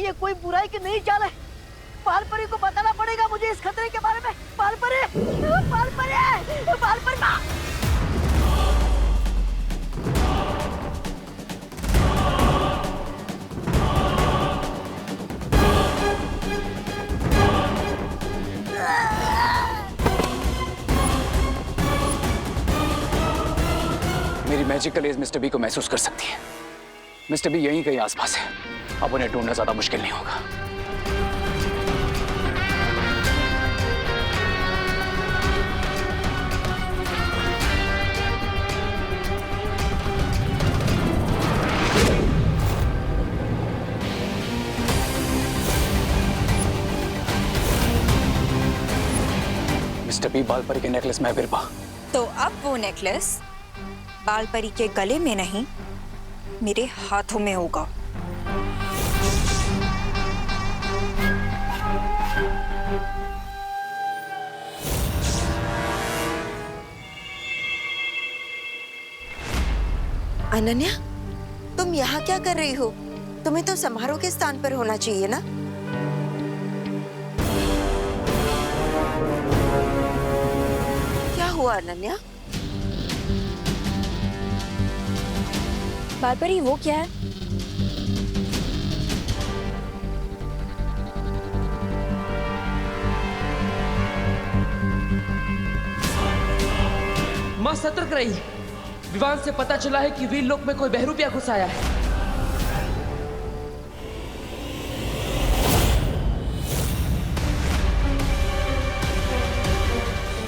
ये कोई बुराई की नहीं चाल है। बालपरी को बताना पड़ेगा मुझे इस खतरे के बारे में। बालपरी, बालपरी, बालपरी माँ। मेरी मैजिकल एज मिस्टर बी को महसूस कर सकती है। मिस्टर बी यहीं कहीं आसपास है। अब उन्हें ढूंढना ज्यादा मुश्किल नहीं होगा। मिस्टर बी, बालपरी के नेकलेस में बिरबा। तो अब वो नेकलेस बालपरी के गले में नहीं, मेरे हाथों में होगा। अनन्या, तुम यहाँ क्या कर रही हो? तुम्हें तो समारोह के स्थान पर होना चाहिए ना। क्या हुआ अनन्या? बालपरी, वो क्या है? मां सतर्क रही। विवान से पता चला है कि वीर लोक में कोई बहरूपिया घुस आया है।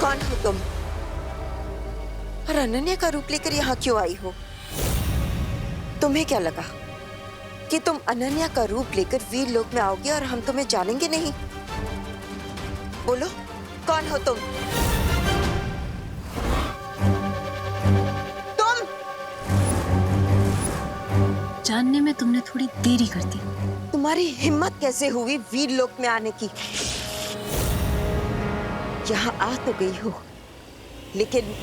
कौन हो तुम? और अनन्या का रूप लेकर यहाँ क्यों आई हो? तुम्हें क्या लगा कि तुम अनन्या का रूप लेकर वीर लोक में आओगे और हम तुम्हें जानेंगे नहीं? बोलो, कौन हो तुम? तुम जानने में तुमने थोड़ी देरी कर दी। तुम्हारी हिम्मत कैसे हुई वीर लोक में आने की? यहाँ आ तो गई हो, लेकिन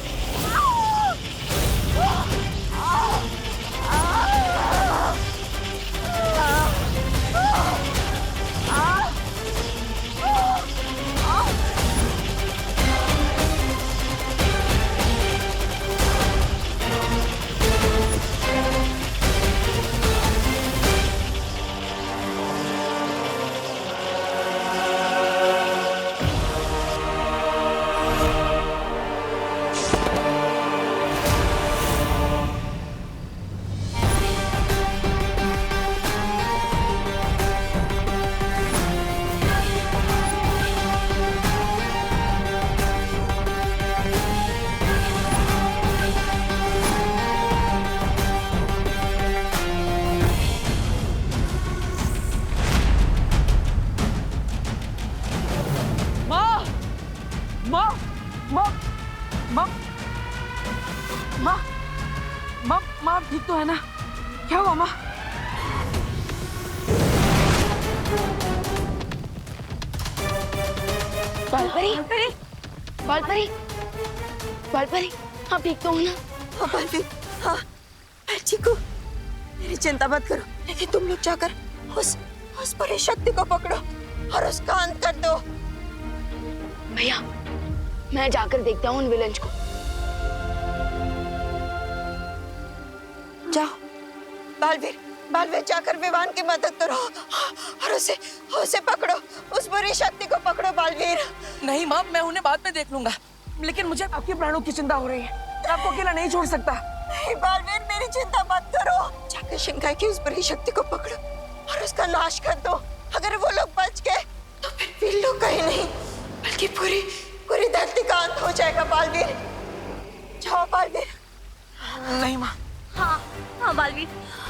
माँ ठीक तो है ना? क्या हुआ माँ? बालपरी, बालपरी, बालपरी, आप ठीक तो हो ना? हाँ बालवीर, हाँ मैं ठीक हूँ। मेरी चिंता मत करो, लेकिन तुम लोग जाकर उस परी शक्ति को पकड़ो और उसका अंत कर दो। भैया, मैं जाकर देखता हूँ उन विलन्स को। जाओ बालवीर, जाकर विवान की मदद करो और उसे पकड़ो, उस बुरी शक्ति को पकड़ो बालवीर। नहीं माँ, मैं उन्हें बाद में देख लूंगा, लेकिन मुझे आपके प्राणों की चिंता हो रही है। मैं आपको अकेला नहीं छोड़ सकता। नहीं बालवीर, मेरी चिंता मत करो। जाकर शिंगाई की उस बुरी शक्ति को पकड़ो और उसका नाश कर दो। अगर वो लोग बच गए तो फिर वीर लोग कहीं नहीं, बल्कि पूरी धरती का अंत हो जाएगा बालवीर। जाओ बालवीर। नहीं माँ। हाँ बालवीर,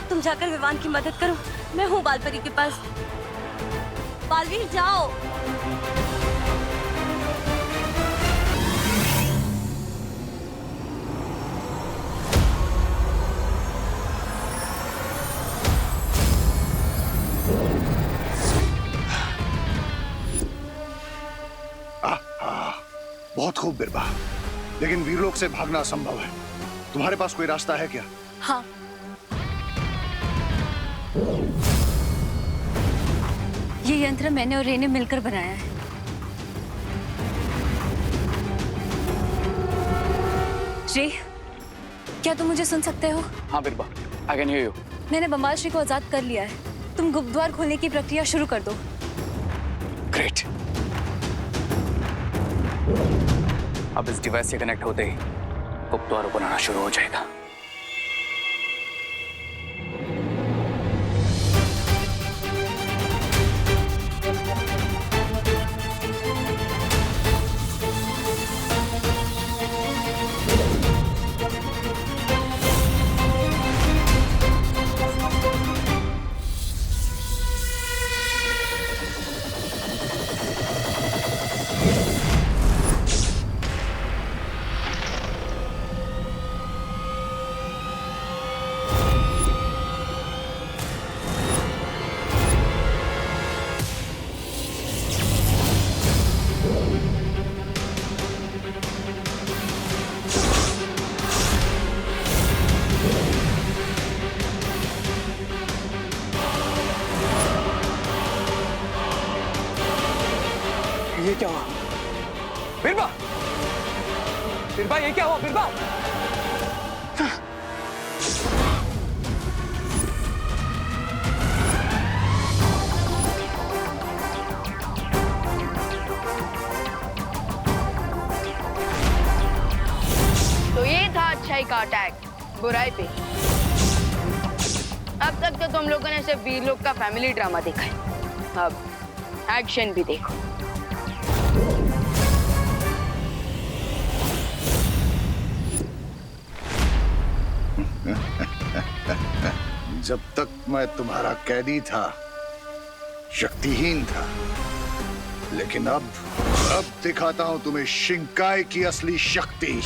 तुम जाकर विवान की मदद करो। मैं हूँ बालपरी के पास। बालवीर जाओ। बहुत खूब बिरबा, लेकिन वीरलोक से भागना असंभव है। तुम्हारे पास कोई रास्ता है क्या? हाँ। ये यंत्र मैंने और रे ने मिलकर बनाया है। रे, क्या तुम मुझे सुन सकते हो? हाँ बिरबा, आई कैन हियर यू। मैंने बमबाल श्री को आजाद कर लिया है। तुम गुप्त द्वार खोलने की प्रक्रिया शुरू कर दो। ग्रेट। अब इस डिवाइस से कनेक्ट होते ही गुप्त द्वार ओपन होना शुरू हो जाएगा। ये क्या हुआ? बिरबा! बिरबा, ये क्या हुआ बिरबा? तो ये था अच्छाई का अटैक बुराई पे। अब तक तो तुम लोगों ने सिर्फ वीर लोग का फैमिली ड्रामा देखा है, अब एक्शन भी देखो। जब तक मैं तुम्हारा कैदी था, शक्तिहीन था, लेकिन अब दिखाता हूं तुम्हें शिंकाई की असली शक्ति।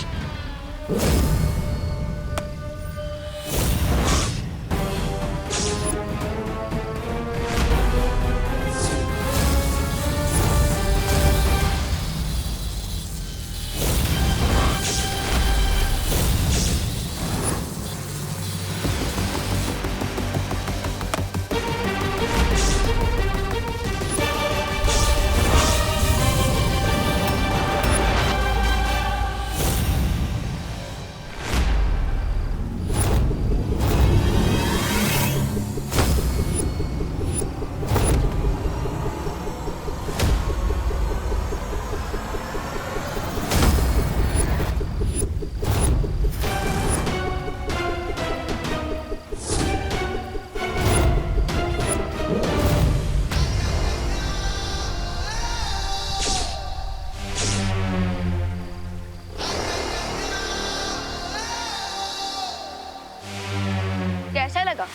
कैसा लगा?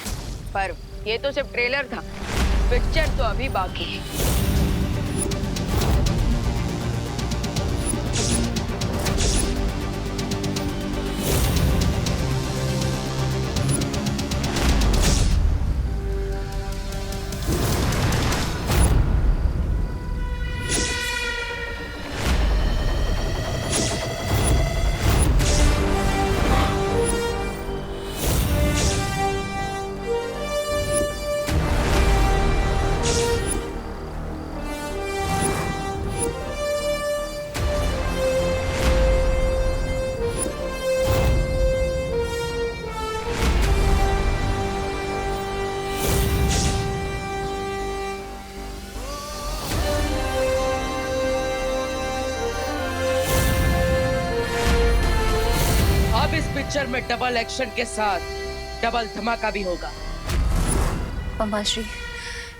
पर ये तो सिर्फ ट्रेलर था, पिक्चर तो अभी बाकी है। पिक्चर में डबल एक्शन के साथ डबल धमाका भी होगा। बमबाल श्री,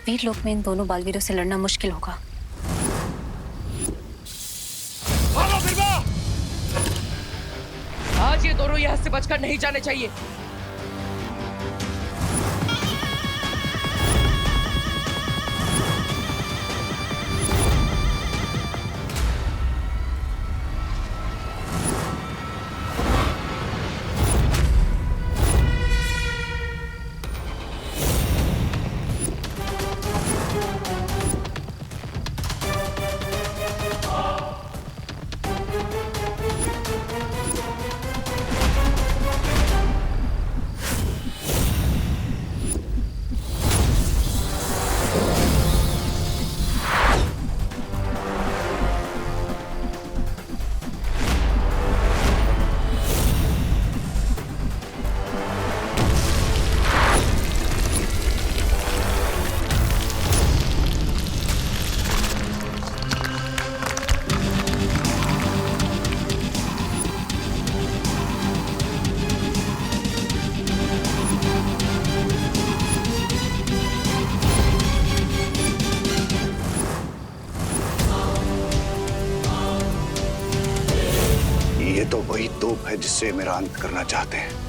वीर लोक में इन दोनों बालवीरों से लड़ना मुश्किल होगा। भागो बिरबा! आज ये दोनों यहाँ से बचकर नहीं जाने चाहिए। वही तोप है जिससे मेरा अंत करना चाहते हैं।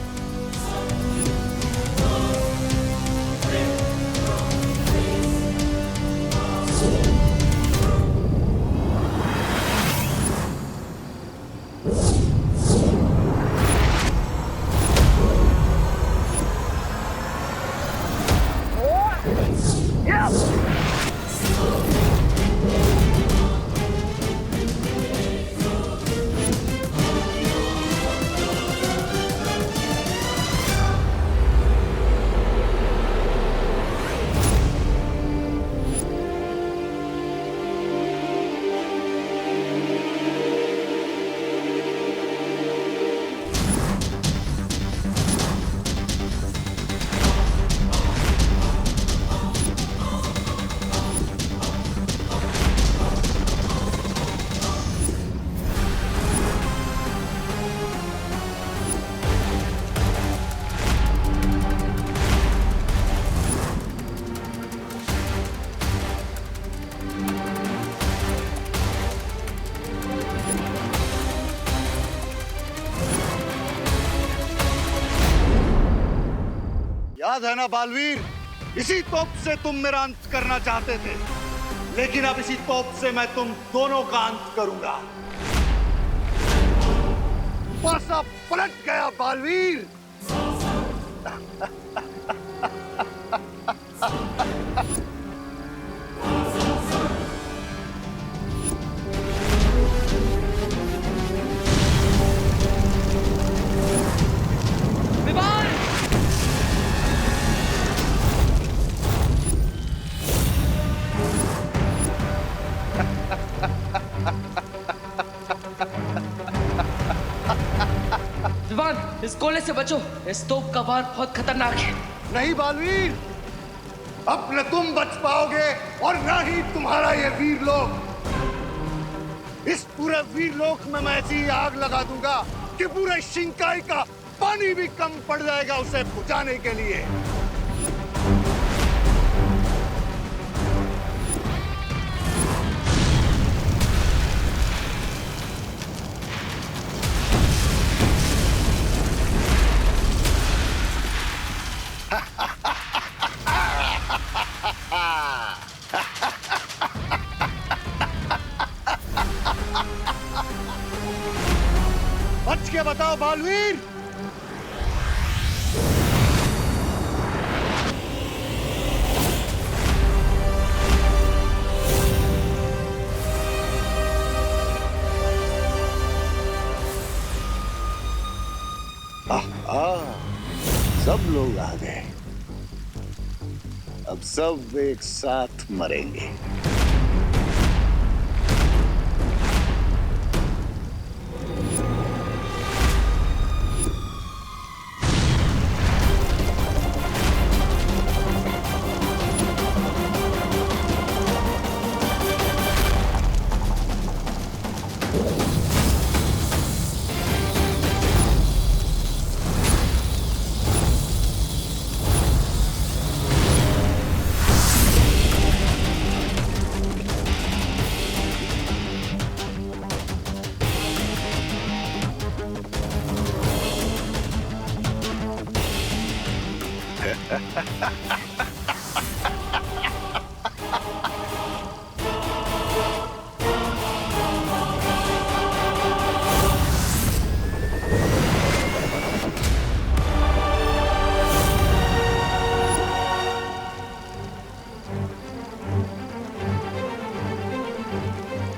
याद है ना बालवीर, इसी तोप से तुम मेरा अंत करना चाहते थे, लेकिन अब इसी तोप से मैं तुम दोनों का अंत करूंगा। पासा पलट गया बालवीर। विवान, इस गोले से बचो, इस तोप का वार बहुत खतरनाक है। नहीं बालवीर, अब न तुम बच पाओगे और न ही तुम्हारा ये वीर लोक। इस पूरे वीर लोक में मैं ऐसी आग लगा दूंगा कि पूरे शिंकाई का पानी भी कम पड़ जाएगा उसे बुझाने के लिए। बच के बताओ बालवीर। सब लोग आ गए, अब सब एक साथ मरेंगे।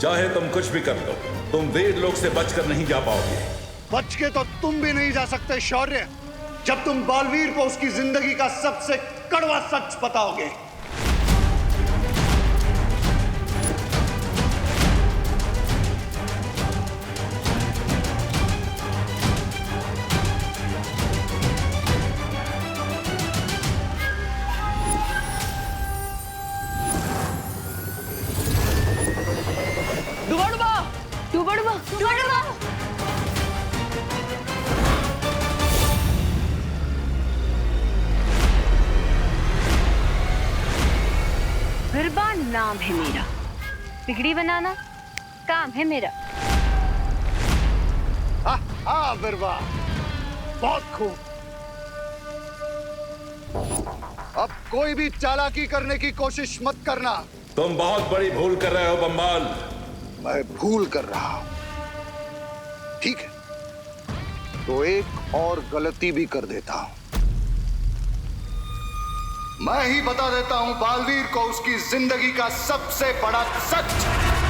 चाहे तुम कुछ भी कर लो, तुम वीर लोक से बचकर नहीं जा पाओगे। बच के तो तुम भी नहीं जा सकते शौर्य, जब तुम बालवीर को उसकी जिंदगी का सबसे कड़वा सच बताओगे। बिरबान नाम है मेरा, बिगड़ी बनाना काम है मेरा। हाँ बिरबा, बहुत खूब। अब कोई भी चालाकी करने की कोशिश मत करना। तुम बहुत बड़ी भूल कर रहे हो बम्बाल। मैं भूल कर रहा हूं, ठीक है? तो एक और गलती भी कर देता हूं। मैं ही बता देता हूं बालवीर को उसकी जिंदगी का सबसे बड़ा सच।